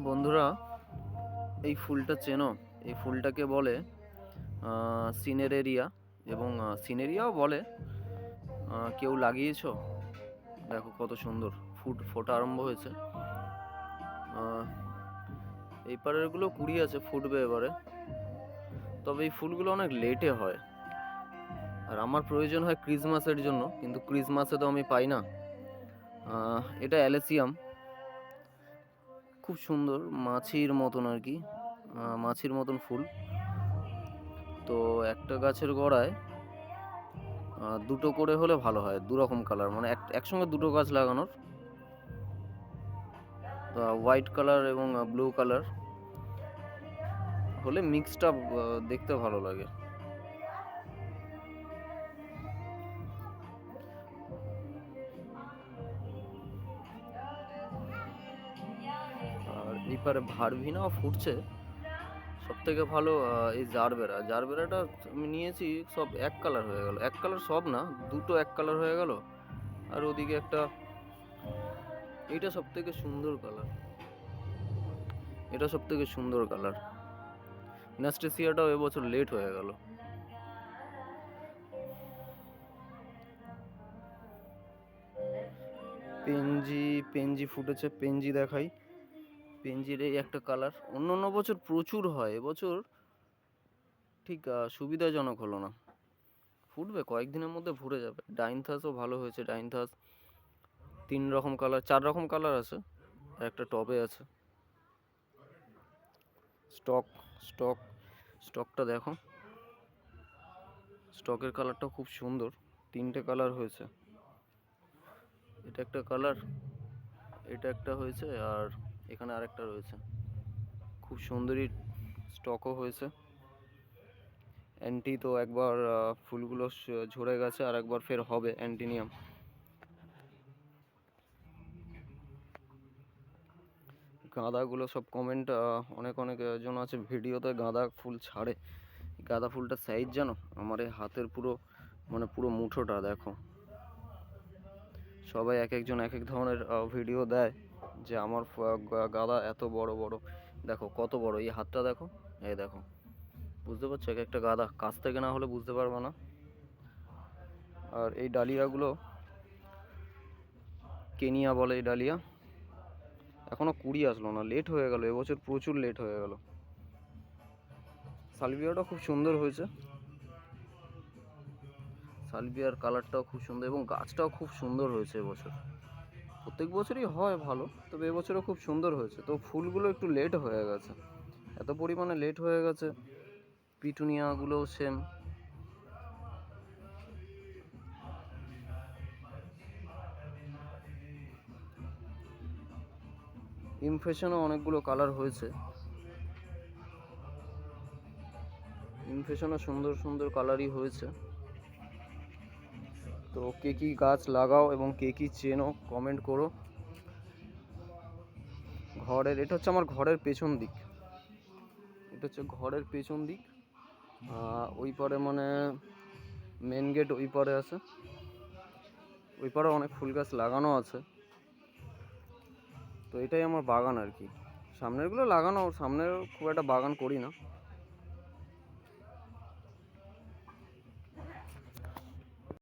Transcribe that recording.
বন্ধুরা, এই ফুলটা চেনো? এই ফুলটাকে বলে সিনেরেরিয়া, এবং সিনেরিয়াও বলে। কেউ লাগিয়েছো? দেখো কত সুন্দর ফোটা আরম্ভ হয়েছে। এই পাড়েরগুলো কুড়ি আছে, ফুটবে এবারে। তবে এই ফুলগুলো অনেক লেটে হয়, আর আমার প্রয়োজন হয় ক্রিসমাসের জন্য, কিন্তু ক্রিসমাসে তো আমি পাই না। এটা অ্যালেসিয়াম, খুব সুন্দর, মাছির মতন আর কি, মাছির মতন ফুল। তো একটা গাছের গোড়ায় দুটো করে হলে ভালো হয়, দুরকম কালার, মানে একসঙ্গে দুটো গাছ লাগানোর। হোয়াইট কালার এবং ব্লু কালার হলে মিক্সটা দেখতে ভালো লাগে। আর এই পারে ভারভিনাও ফুটছে। সব থেকে ভালো এই জারবেরাটা আমি নিয়েছি, সব এক কালার হয়ে গেল। এক কালার সব না, দুটো এক কালার হয়ে গেল। আর ওদিকে একটা, এইটা সব থেকে সুন্দর কালার, এটা সব থেকে সুন্দর কালার। নাস্টেসিয়াটাও এবছর লেট হয়ে গেল। পেনজি ফুটেছে, পেনজি দেখাই। পেনজির এই একটা কালার, অন্য বছর প্রচুর হয়, এবছর ঠিক সুবিধাজনক হলো না। ফুটবে কয়েকদিনের মধ্যে, ভরে যাবে। ডাইনথাসও ভালো হয়েছে। ডাইনথাস 4 রকম কালার আছে, একটা টবে আছে। স্টকটা দেখো, স্টকের কালারটা খুব সুন্দর। 3টে কালার হয়েছে, এটা একটা কালার, এটা একটা হয়েছে, আর এখানে আরেকটা রয়েছে। খুব সুন্দরই স্টকও হয়েছে। অ্যান্টি তো একবার ফুলগুলো ঝরে গেছে, আর একবার ফের হবে অ্যান্টিনিয়াম। গাঁদাগুলো সব কমেন্ট, অনেক জন আছে ভিডিওতে গাঁদা ফুল ছাড়ে। গাঁদা ফুলটা সাইজ জানো? আমার এই হাতের পুরো মুঠোটা দেখো। সবাই একজন এক ধরনের ভিডিও দেয় যে আমার গাঁদা এত বড় বড়। দেখো কত বড়, এই হাতটা দেখো, এই দেখো, বুঝতে পারছো? একটা গাঁদা কাছ থেকে না হলে বুঝতে পারবো না। আর এই ডালিয়াগুলো কেনিয়া বলে, এই ডালিয়া এখনো কুড়ি আসলো না, লেট হয়ে গেল এবছর, প্রচুর লেট হয়ে গেল। সালভিয়াটা খুব সুন্দর হয়েছে, সালভিয়ার কালারটাও খুব সুন্দর, এবং গাছটাও খুব সুন্দর হয়েছে এবছর। প্রত্যেক বছরই হয় ভালো, তবে এবছরও খুব সুন্দর হয়েছে। তো ফুলগুলো একটু লেট হয়ে গেছে, এত পরিমাণে লেট হয়ে গেছে। পিটুনিয়াগুলোও সেম। ইমফেশনও অনেকগুলো কালার হয়েছে, ইমফেশনও সুন্দর সুন্দর কালারই হয়েছে। তো কে কী গাছ লাগাও এবং কে কী চেনো কমেন্ট করো। এটা হচ্ছে আমার ঘরের পেছন দিক, এটা হচ্ছে ঘরের পেছন দিক। ওই পারে মানে মেন গেট ওই পারে আছে, ওই পারে অনেক ফুল গাছ লাগানো আছে। তো এটাই আমার বাগান আর কি। সামনেরগুলো লাগানো, সামনের খুব একটা বাগান করি না।